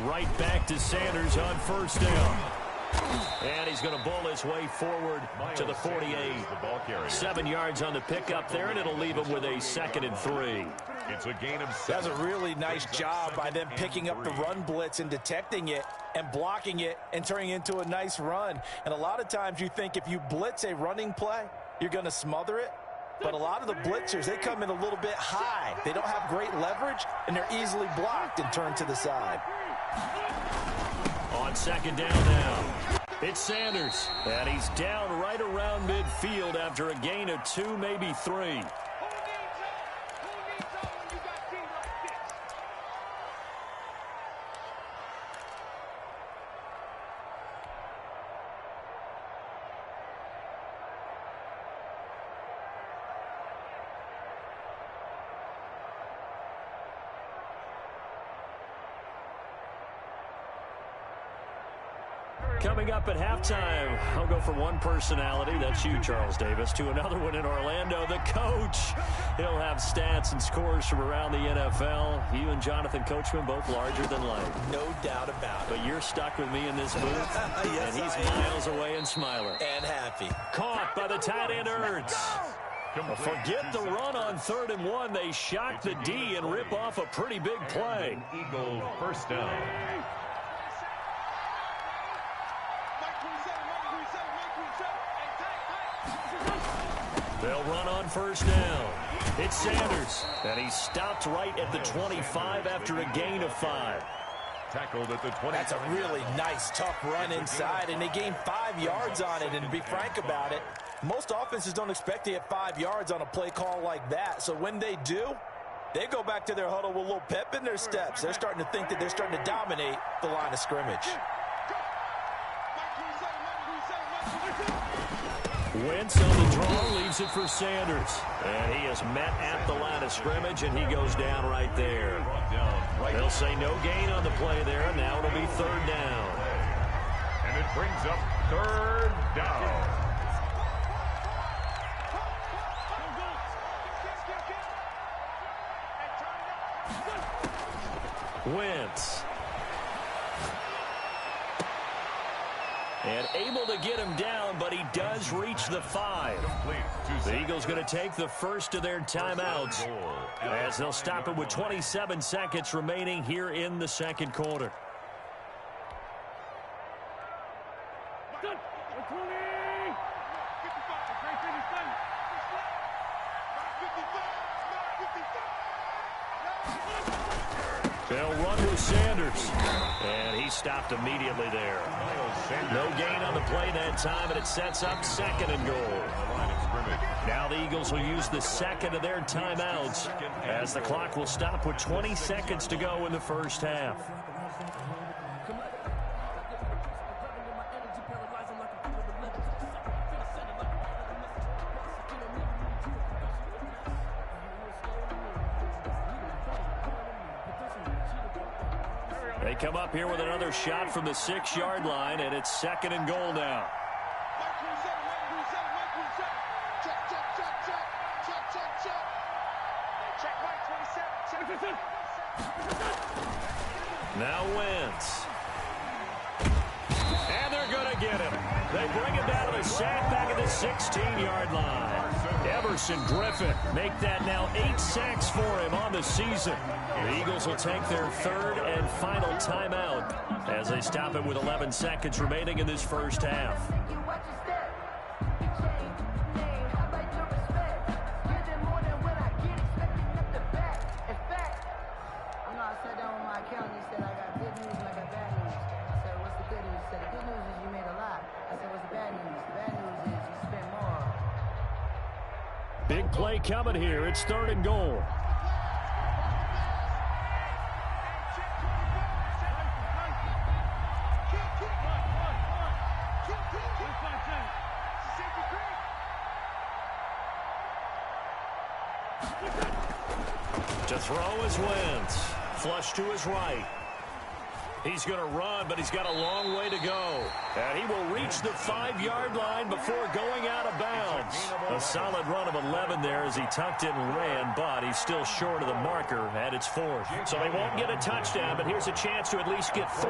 Right back to Sanders on first down. And he's going to bowl his way forward to the 48. 7 yards on the pickup there, and it'll leave him with a 2nd and 3. It's a gain of 7. That's a really nice job by them picking up the run blitz and detecting it and blocking it and turning it into a nice run. And a lot of times you think if you blitz a running play, you're going to smother it. But a lot of the blitzers, they come in a little bit high. They don't have great leverage, and they're easily blocked and turned to the side. On 2nd down now, it's Sanders. And he's down right around midfield after a gain of 2, maybe 3. Coming up at halftime, I'll go from one personality, that's you, Charles Davis, to another one in Orlando, the coach. He'll have stats and scores from around the NFL. You and Jonathan Coachman both larger than life. No doubt about it. But you're stuck with me in this booth, yes, and he's miles away and smiling. And happy. Caught by the tight end, Ertz. Forget the run on 3rd and 1. They shock the D and rip off a pretty big play. Eagles first down. They'll run on first down. It's Sanders, and he's stopped right at the 25 after a gain of 5. Tackled at the 20. That's a really nice, tough run inside, and they gained 5 yards on it. And to be frank about it, most offenses don't expect to get 5 yards on a play call like that. So when they do, they go back to their huddle with a little pep in their steps. They're starting to think that they're starting to dominate the line of scrimmage. Wentz on the draw, leaves it for Sanders. And he is met at the line of scrimmage, and he goes down right there. They'll say no gain on the play there, and now it'll be 3rd down. And it brings up 3rd down. Wentz. And able to get him down, but he does reach the 5. The Eagles going to take the first of their timeouts as they'll stop it with 27 seconds remaining here in the 2nd quarter. They'll run with Sanders. And he stopped immediately there. No gain on the play that time, and it sets up 2nd and goal. Now the Eagles will use the 2nd of their timeouts as the clock will stop with 20 seconds to go in the first half. They come up here with another shot from the 6-yard line, and it's 2nd and goal now. Now Wentz. And they're going to get him. They bring him down to the sack back at the 16-yard line. Everson Griffin make that now 8 sacks for him on the season. The Eagles will take their 3rd and final timeout as they stop it with 11 seconds remaining in this first half. Big play coming here. It's 3rd and goal. To throw is Wentz. Flush to his right. He's going to run, but he's got a long way to go. And he will reach the 5-yard line before going out of bounds. A solid run of 11 there as he tucked in and ran, but he's still short of the marker at its 4th. So they won't get a touchdown, but here's a chance to at least get 3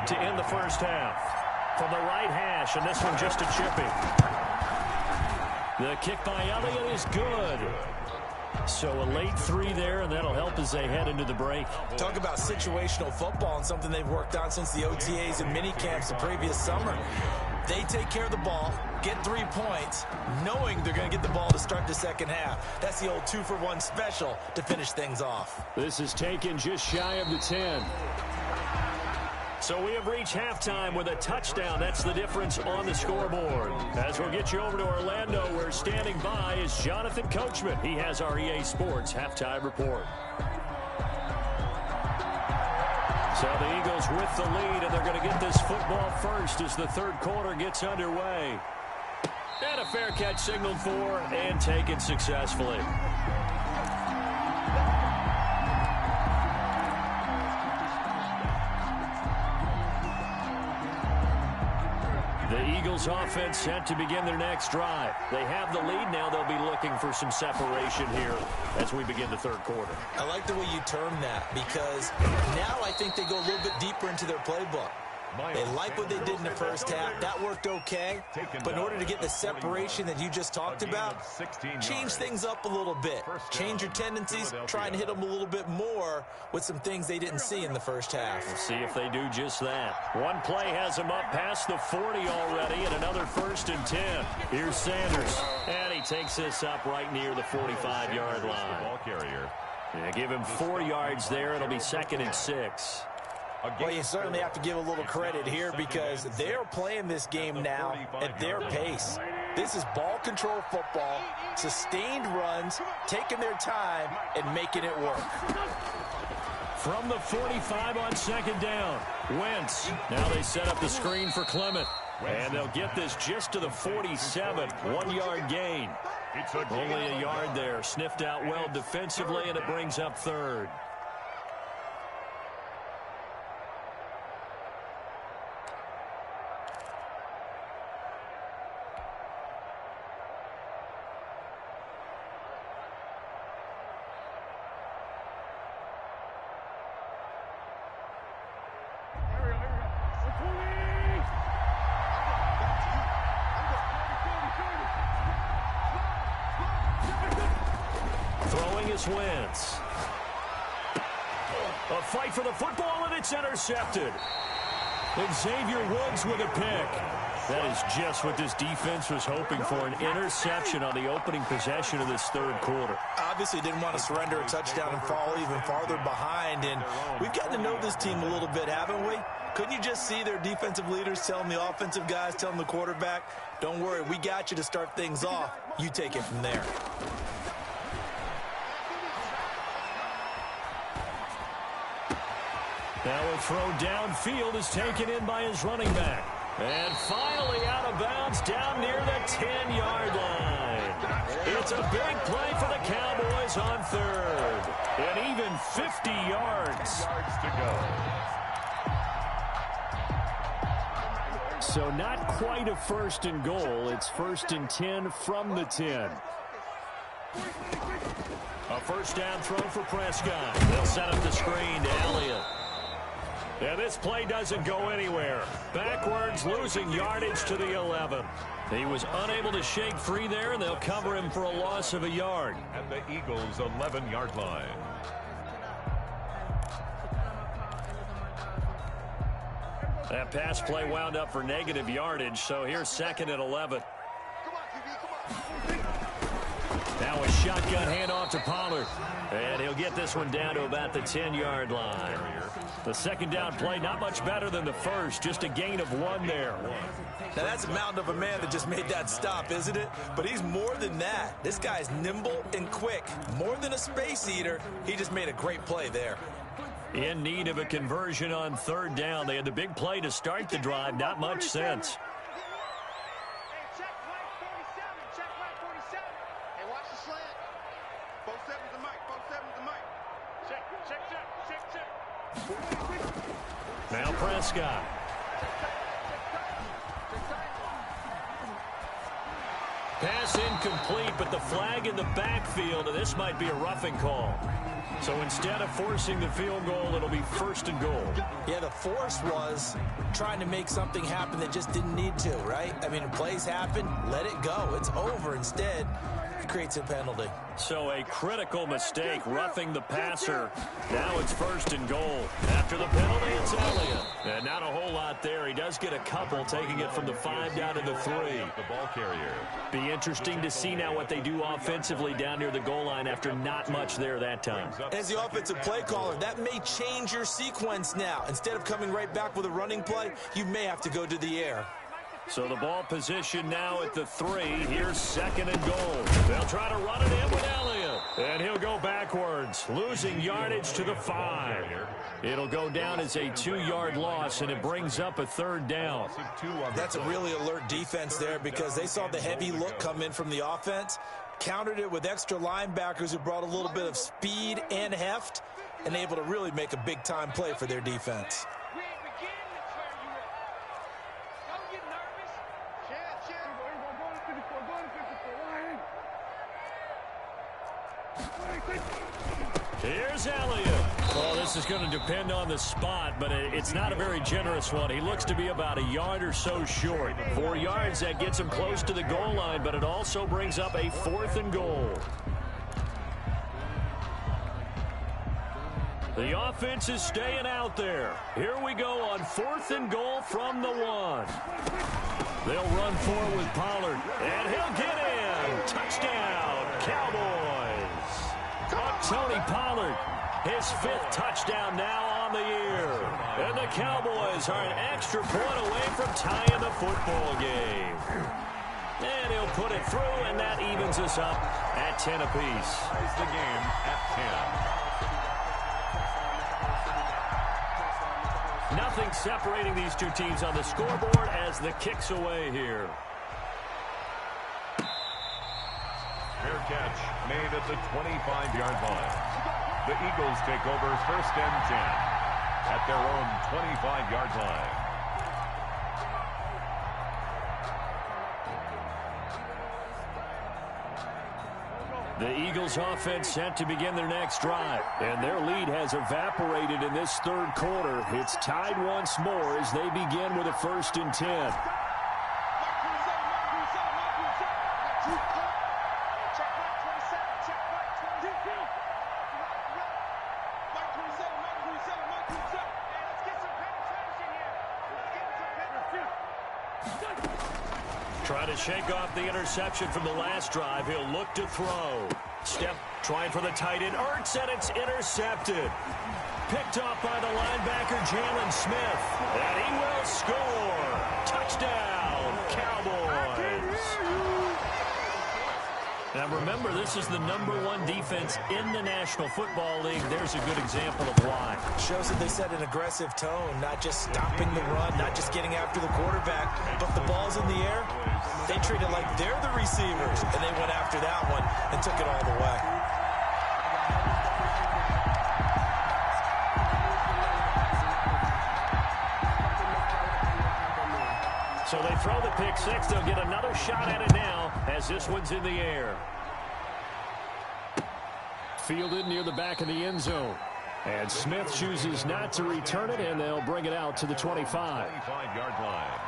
to end the first half. From the right hash, and this one just a chipping. The kick by Elliott is good. So a late 3 there, and that'll help as they head into the break. Talk about situational football and something they've worked on since the OTAs and mini camps the previous summer. They take care of the ball, get 3 points, knowing they're going to get the ball to start the second half. That's the old 2-for-1 special to finish things off. This is taken just shy of the 10. So we have reached halftime with a touchdown. That's the difference on the scoreboard. As we'll get you over to Orlando, where standing by is Jonathan Coachman. He has our EA Sports halftime report. So the Eagles with the lead, and they're going to get this football first as the third quarter gets underway. And a fair catch signaled for and taken successfully. The Eagles offense set to begin their next drive. They have the lead now. They'll be looking for some separation here as we begin the third quarter. I like the way you term that, because now I think they go a little bit deeper into their playbook. They like what they did in the first half. That worked okay. But in order to get the separation that you just talked about, change things up a little bit. Change your tendencies. Try and hit them a little bit more with some things they didn't see in the first half. We'll see if they do just that. One play has them up past the 40 already, and another 1st and 10. Here's Sanders. And he takes this up right near the 45-yard line. Ball carrier. Yeah, give him 4 yards there. It'll be 2nd and 6. Well, you certainly have to give a little credit here because they're playing this game now at their pace. This is ball control football, sustained runs, taking their time, and making it work. From the 45 on 2nd down, Wentz. Now they set up the screen for Clement. And they'll get this just to the 47, 1-yard gain. Only a yard there, sniffed out well defensively, and it brings up 3rd. Wentz. A fight for the football, and it's intercepted. Xavier Woods with a pick. That is just what this defense was hoping for, an interception on the opening possession of this third quarter. Obviously didn't want to surrender a touchdown and fall even farther behind, and we've gotten to know this team a little bit, haven't we? Couldn't you just see their defensive leaders telling the offensive guys, telling the quarterback, don't worry, we got you to start things off. You take it from there. Now a throw downfield is taken in by his running back. And finally out of bounds down near the 10-yard line. It's a big play for the Cowboys on 3rd. And even 50 yards. To go. So not quite a 1st and goal. It's 1st and 10 from the 10. A 1st down throw for Prescott. They'll set up the screen to Elliott. And this play doesn't go anywhere. Backwards, losing yardage to the 11. He was unable to shake free there, and they'll cover him for a loss of a yard. At the Eagles' 11-yard line. That pass play wound up for negative yardage, so here's 2nd and 11. Now a shotgun handoff to Pollard. And he'll get this one down to about the 10-yard line. The 2nd down play, not much better than the first, just a gain of 1 there. Now that's a mountain of a man that just made that stop, isn't it? But he's more than that. This guy's nimble and quick. More than a space eater, he just made a great play there. In need of a conversion on 3rd down. They had the big play to start the drive, not much sense. Now Prescott. Pass incomplete, but the flag in the backfield, and this might be a roughing call. So instead of forcing the field goal, it'll be 1st and goal. Yeah, the force was trying to make something happen that just didn't need to, right? I mean, plays happen, let it go. It's over. Instead, it creates a penalty. So a critical mistake, roughing the passer. Now it's 1st and goal. After the penalty, it's Elliott. And not a whole lot there. He does get a couple, taking it from the 5 down to the 3. The ball carrier. Be interesting to see now what they do offensively down near the goal line after not much there that time. As the offensive play caller, that may change your sequence now. Instead of coming right back with a running play, you may have to go to the air. So the ball position now at the 3. Here's 2nd and goal. They'll try to run it in with Elliott. And he'll go backwards, losing yardage to the 5. It'll go down as a 2-yard loss, and it brings up a 3rd down. That's a really alert defense there because they saw the heavy look come in from the offense, countered it with extra linebackers who brought a little bit of speed and heft, and able to really make a big-time play for their defense. Here's Elliott. Well, this is going to depend on the spot, but it's not a very generous one. He looks to be about a yard or so short. 4 yards, that gets him close to the goal line, but it also brings up a 4th and goal. The offense is staying out there. Here we go on 4th and goal from the 1. They'll run forward with Pollard, and he'll get in. Touchdown, Cowboys. Tony Pollard, his 5th touchdown now on the year. And the Cowboys are an extra point away from tying the football game. And he'll put it through, and that evens us up at 10 apiece. Ties the game at 10. Nothing separating these two teams on the scoreboard as the kick's away here. Fair catch made at the 25-yard line. The Eagles take over 1st and 10 at their own 25-yard line. The Eagles offense set to begin their next drive, and their lead has evaporated in this 3rd quarter. It's tied once more as they begin with a 1st and 10. Trying to shake off the interception from the last drive. He'll look to throw. Step trying for the tight end. Ertz, and it's intercepted. Picked off by the linebacker, Jalen Smith. And he will score. Touchdown, Cowboys. Now remember, this is the #1 defense in the National Football League. There's a good example of why. Shows that they set an aggressive tone, not just stopping the run, not just getting after the quarterback, but the ball's in the air. They treat it like they're the receivers, and they went after that one and took it all the way. So they throw the pick 6. They'll get another shot at it now as this one's in the air. Fielded near the back of the end zone. And Smith chooses not to return it, and they'll bring it out to the 25. 25-yard line.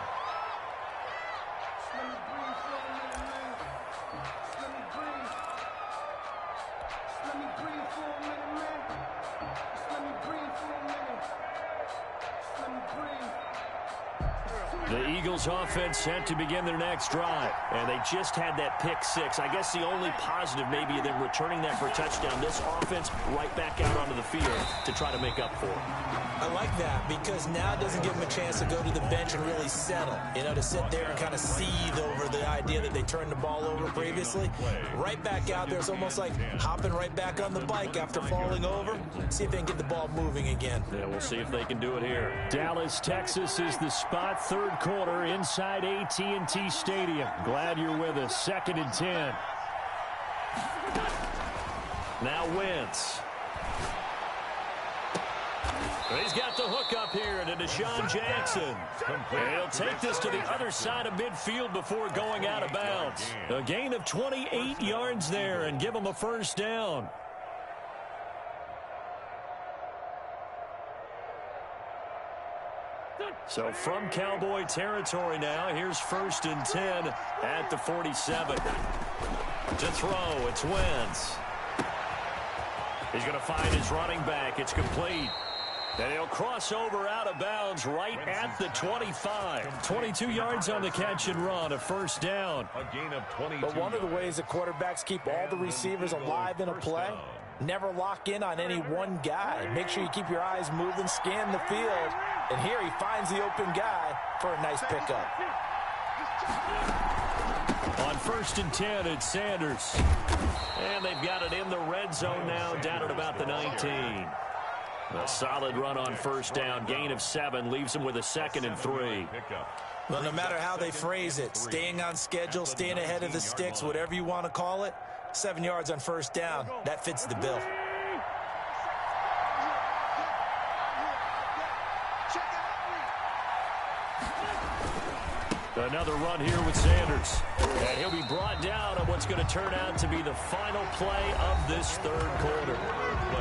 The Eagles offense set to begin their next drive. And they just had that pick 6. I guess the only positive maybe of them returning that for a touchdown. This offense right back out onto the field to try to make up for it. I like that because now it doesn't give them a chance to go to the bench and really settle. You know, to sit there and kind of seethe over the idea that they turned the ball over previously. Right back out there. It's almost like hopping right back on the bike after falling over. See if they can get the ball moving again. Yeah, we'll see if they can do it here. Dallas, Texas is the spot. 3rd quarter inside AT&T Stadium. Glad you're with us. 2nd and 10. Now Wentz. He's got the hook up here to Deshaun Jackson. And he'll take this to the other side of midfield before going out of bounds. A gain of 28 yards there and give him a first down. So from Cowboy territory now, here's 1st and 10 at the 47. To throw, it's Wentz. He's going to find his running back. It's complete. And he'll cross over out of bounds right at the 25. 22 yards on the catch and run, a first down. A gain of 22. But one of the ways the quarterbacks keep all the receivers alive in a play, never lock in on any one guy. Make sure you keep your eyes moving, scan the field. And here he finds the open guy for a nice pickup. On 1st and 10, it's Sanders. And they've got it in the red zone now, down at about the 19. A solid run on first down. Gain of 7 leaves them with a 2nd and 3. Well, no matter how they phrase it, staying on schedule, staying ahead of the sticks, whatever you want to call it, 7 yards on first down, that fits the bill. Another run here with Sanders. And he'll be brought down on what's going to turn out to be the final play of this 3rd quarter.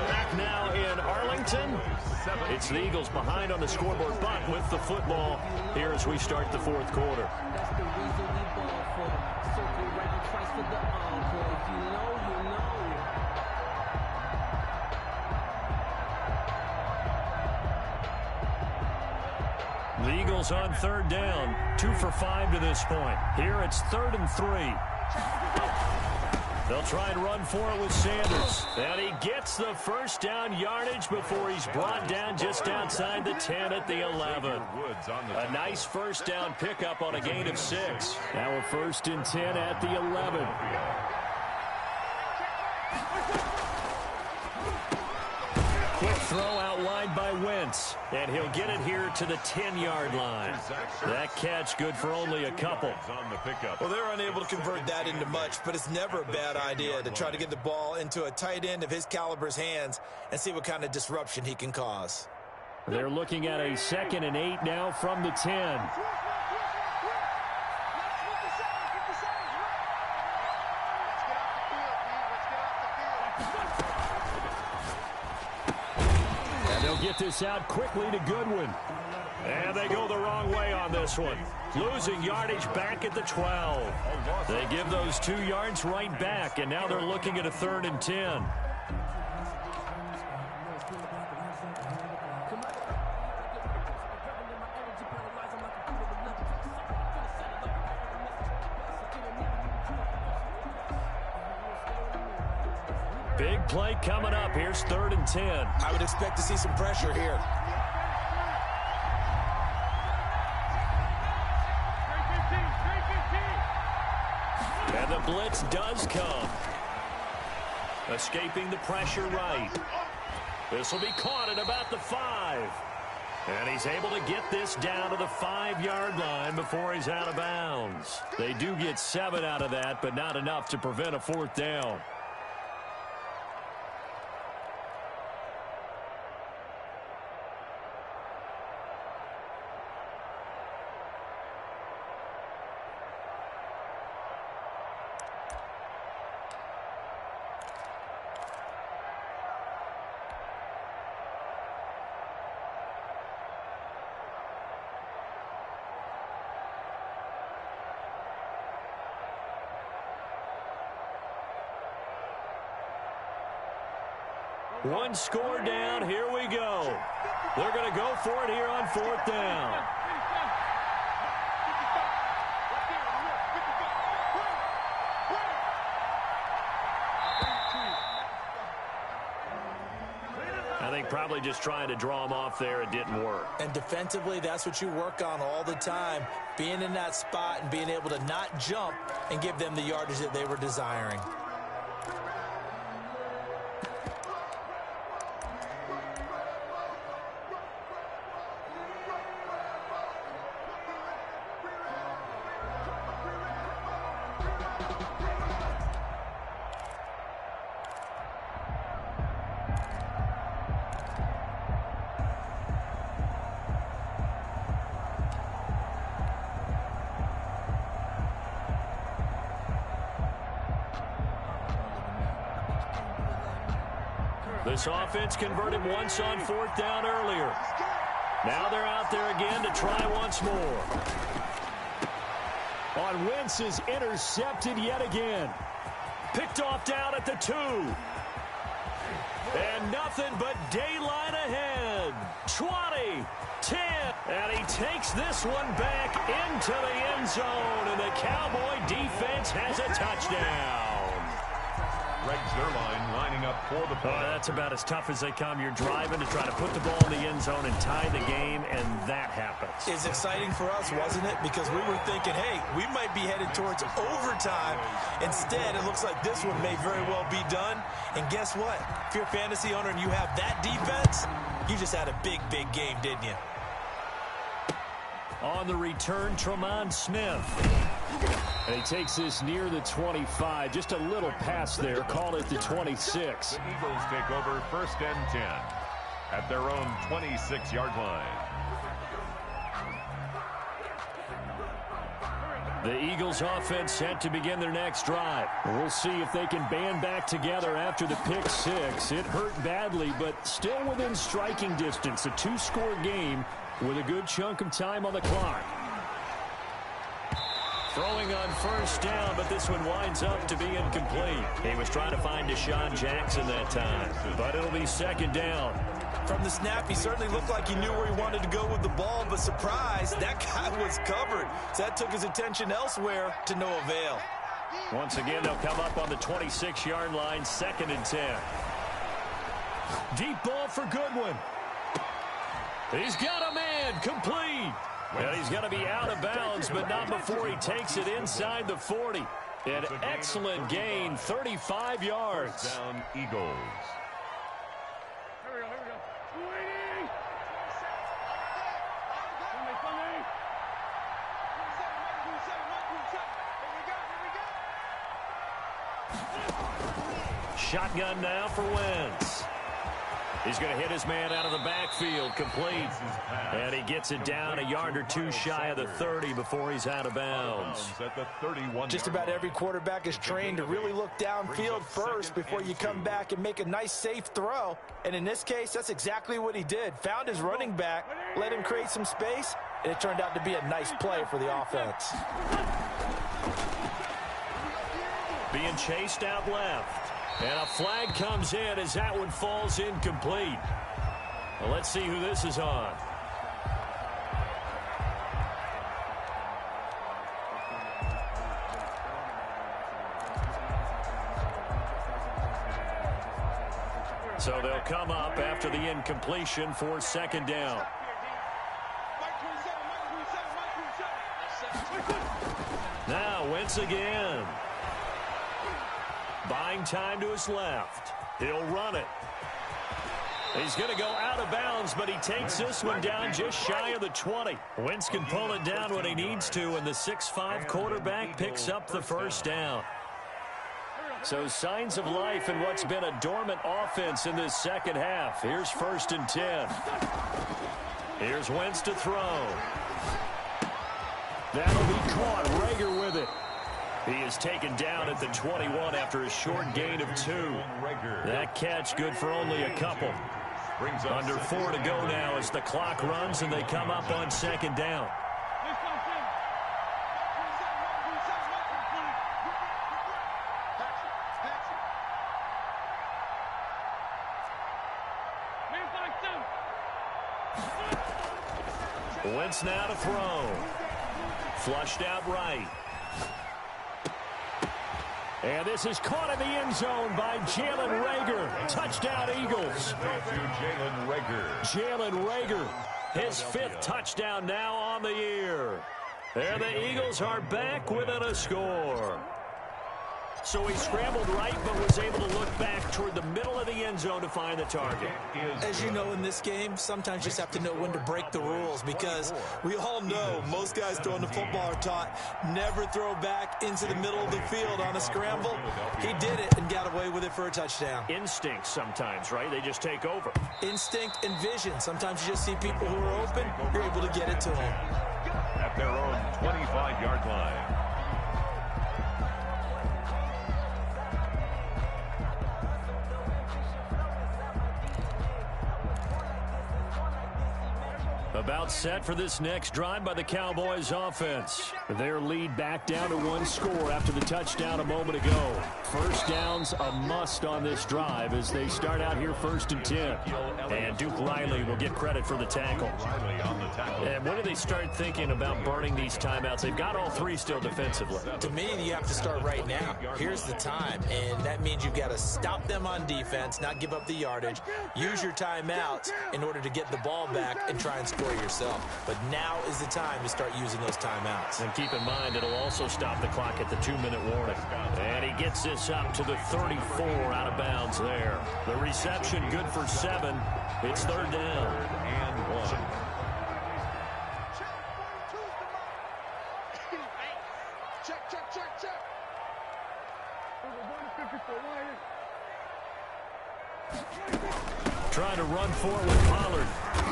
Back now in Arlington. It's the Eagles behind on the scoreboard, but with the football here as we start the 4th quarter. That's the reason we ball for. Circle round twice for the encore. If you know, you know. The Eagles on 3rd down, 2 for 5 to this point. Here it's 3rd and 3. They'll try and run for it with Sanders. And he gets the first down yardage before he's brought down just outside the 10 at the 11. A nice first down pickup on a gain of 6. Now a 1st and 10 at the 11. Quick throw out wide by Wentz. And he'll get it here to the 10-yard line. That catch good for only a couple. Well, they're unable to convert that into much, but it's never a bad idea to try to get the ball into a tight end of his caliber's hands and see what kind of disruption he can cause. They're looking at a 2nd and 8 now from the 10. Get this out quickly to Goodwin. And they go the wrong way on this one. Losing yardage back at the 12. They give those 2 yards right back, and now they're looking at a 3rd and 10. Big play coming up. Here's 3rd and 10. I would expect to see some pressure here. And the blitz does come. Escaping the pressure right. This will be caught at about the 5. And he's able to get this down to the 5-yard line before he's out of bounds. They do get 7 out of that, but not enough to prevent a 4th down. One score down. Here we go. They're going to go for it here on 4th down. I think probably just trying to draw him off there. It didn't work. And defensively, that's what you work on all the time. Being in that spot and being able to not jump and give them the yardage that they were desiring. This offense converted once on 4th down earlier. Now they're out there again to try once more. On Wentz is intercepted yet again. Picked off down at the 2. And nothing but daylight ahead. 20, 10. And he takes this one back into the end zone. And the Cowboy defense has a touchdown. Greg Zuerlein lining up for the play. That's about as tough as they come. You're driving to try to put the ball in the end zone and tie the game, and that happens. It's exciting for us, wasn't it? Because we were thinking, hey, we might be headed towards overtime. Instead, it looks like this one may very well be done. And guess what? If you're a fantasy owner and you have that defense, you just had a big, big game, didn't you? On the return, Tremont Smith. And he takes this near the 25. Just a little pass there. Call it the 26. The Eagles take over 1st and 10 at their own 26-yard line. The Eagles offense set to begin their next drive. We'll see if they can band back together after the pick 6. It hurt badly, but still within striking distance. A 2-score game with a good chunk of time on the clock. Throwing on 1st down, but this one winds up to be incomplete. He was trying to find Deshaun Jackson that time, but it'll be 2nd down. From the snap, he certainly looked like he knew where he wanted to go with the ball, but surprise, that guy was covered. So that took his attention elsewhere to no avail. Once again, they'll come up on the 26-yard line, 2nd and 10. Deep ball for Goodwin. He's got a man, complete. And he's going to be out of bounds, but not before he takes it inside the 40. An excellent gain, 35 yards. Down Eagles. Shotgun now for Wentz. He's going to hit his man out of the backfield, complete. And he gets it down a yard or two shy of the 30 before he's out of bounds. Just about every quarterback is trained to really look downfield first before you come back and make a nice, safe throw. And in this case, that's exactly what he did. Found his running back, let him create some space, and it turned out to be a nice play for the offense. Being chased out left. And a flag comes in as that one falls incomplete. Well, let's see who this is on. So they'll come up after the incompletion for 2nd down. Now Wentz again. Buying time to his left. He'll run it. He's going to go out of bounds, but he takes this one down just shy of the 20. Wentz can pull it down when he needs to, and the 6'5" quarterback picks up the 1st down. So signs of life in what's been a dormant offense in this 2nd half. Here's 1st and 10. Here's Wentz to throw. That'll be caught. Rager with it. He is taken down at the 21 after a short gain of 2. That catch good for only a couple. Under 4 to go now as the clock runs and they come up on 2nd down. Wentz now to throw. Flushed out right. And this is caught in the end zone by Jalen Rager. Touchdown, Eagles. Jalen Rager. Jalen Rager, his 5th touchdown now on the year. And the Eagles are back within a score. So he scrambled right, but was able to look back toward the middle of the end zone to find the target. As you know, in this game, sometimes you just have to know when to break the rules, because we all know most guys throwing the football are taught never throw back into the middle of the field on a scramble. He did it and got away with it for a touchdown. Instinct sometimes, right? They just take over. Instinct and vision. Sometimes you just see people who are open, you're able to get it to them. At their own 25-yard line. About set for this next drive by the Cowboys offense. Their lead back down to one score after the touchdown a moment ago. First downs a must on this drive as they start out here 1st and 10. And Duke Riley will get credit for the tackle. And when do they start thinking about burning these timeouts? They've got all three still defensively. To me, you have to start right now. Here's the time, and that means you've got to stop them on defense, not give up the yardage, use your timeouts in order to get the ball back and try and score yourself. But now is the time to start using those timeouts. And keep in mind, it'll also stop the clock at the 2-minute warning. And he gets this up to the 34 out of bounds there. The reception good for 7. It's 3rd down. And 1. Trying to run for it with Pollard.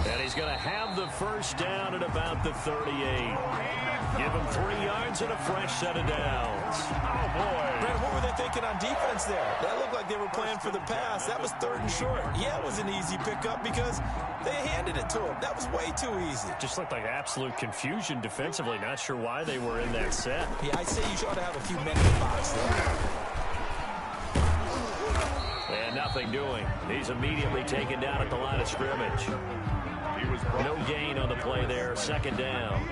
And he's going to have the first down at about the 38. Give him 3 yards and a fresh set of downs. Oh, boy. Brad, what were they thinking on defense there? That looked like they were playing for the pass. That was 3rd and short. Yeah, it was an easy pickup because they handed it to him. That was way too easy. Just looked like absolute confusion defensively. Not sure why they were in that set. Yeah, I'd say you ought to have a few men in the box there. And nothing doing. He's immediately taken down at the line of scrimmage. No gain on the play there. 2nd down.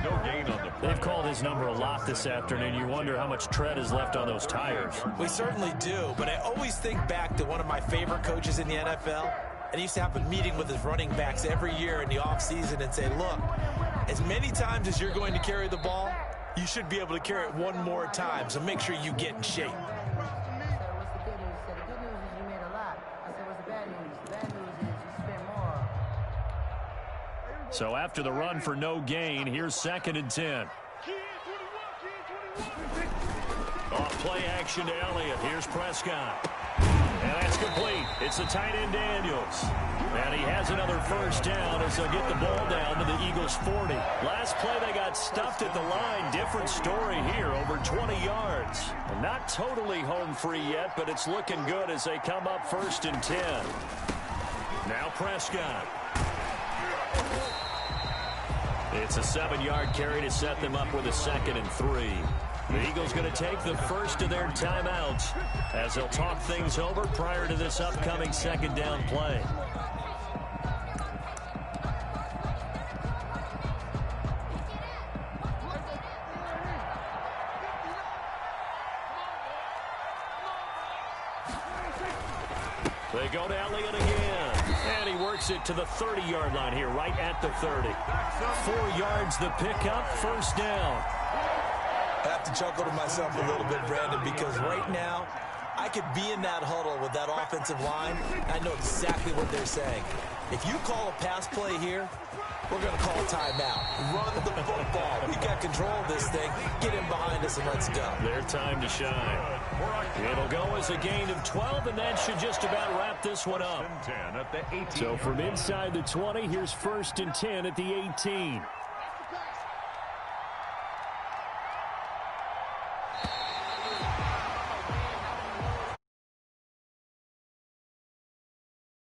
No gain on the play. They've called his number a lot this afternoon. You wonder how much tread is left on those tires. We certainly do, but I always think back to one of my favorite coaches in the NFL. And he used to have a meeting with his running backs every year in the offseason and say, look, as many times as you're going to carry the ball, you should be able to carry it one more time, so make sure you get in shape. So after the run for no gain, here's 2nd and 10. Off play action to Elliott. Here's Prescott. And that's complete. It's the tight end Daniels. And he has another first down as they'll get the ball down to the Eagles' 40. Last play they got stuffed at the line. Different story here, over 20 yards. Not totally home free yet, but it's looking good as they come up 1st and 10. Now Prescott. It's a 7-yard carry to set them up with a 2nd and 3. The Eagles going to take the first of their timeouts as they'll talk things over prior to this upcoming 2nd down play. They go to Elliott again. And he works it to the 30-yard line here, right at the 30. 4 yards the pickup, 1st down. I have to chuckle to myself a little bit, Brandon, because right now I could be in that huddle with that offensive line. I know exactly what they're saying. If you call a pass play here, we're going to call a timeout. Run the football. We got control of this thing. Get in behind us and let's go. Their time to shine. It'll go as a gain of 12, and that should just about wrap this one up. So from inside the 20, here's 1st and 10 at the 18.